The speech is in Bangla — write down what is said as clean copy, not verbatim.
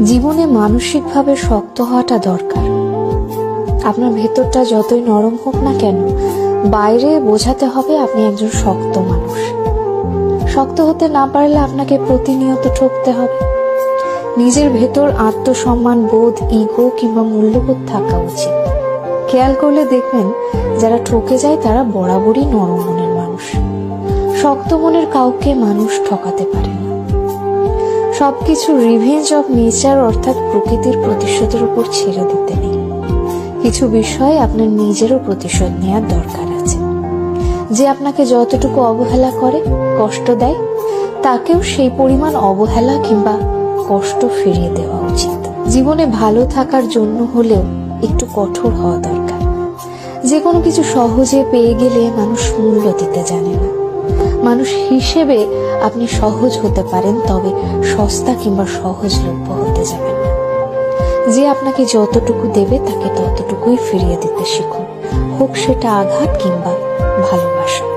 জীবনে মানসিকভাবে শক্ত হওয়াটা দরকার। আপনার ভেতরটা যতই নরম হোক না কেন, বাইরে বোঝাতে হবে আপনি একজন শক্ত মানুষ। শক্ত হতে না পারলে আপনাকে প্রতিনিয়ত ঠকতে হবে। নিজের ভেতর আত্মসম্মান বোধ, ইগো কিংবা মূল্যবোধ থাকা উচিত। খেয়াল করলে দেখবেন যারা ঠকে যায় তারা বরাবরই নরম মনের মানুষ। শক্ত মনের কাউকে মানুষ ঠকাতে পারে না। সবকিছু রিভেঞ্জ অফ নেচার অর্থাৎ প্রকৃতির প্রতিশোধের উপর ছেড়ে দিতে নেই। কিছু বিষয় আপনার নিজেরও প্রতিশোধ নেওয়ার দরকার আছে। যে আপনাকে যতটুকু অবহেলা করে, কষ্ট দেয়, তাকেও সেই পরিমাণ অবহেলা কিংবা কষ্ট ফিরিয়ে দেওয়া উচিত। জীবনে ভালো থাকার জন্য হলেও একটু কঠোর হওয়া দরকার। যে কোনো কিছু সহজে পেয়ে গেলে মানুষ মূল্য দিতে জানে না। মানুষ হিসেবে আপনি সহজ হতে পারেন, তবে সস্তা কিংবা সহজলভ্য হতে যাবেন না। যে আপনাকে যতটুকু দেবে তাকে ততটুকুই ফিরিয়ে দিতে শিখুন, হোক সেটা আঘাত কিংবা ভালোবাসা।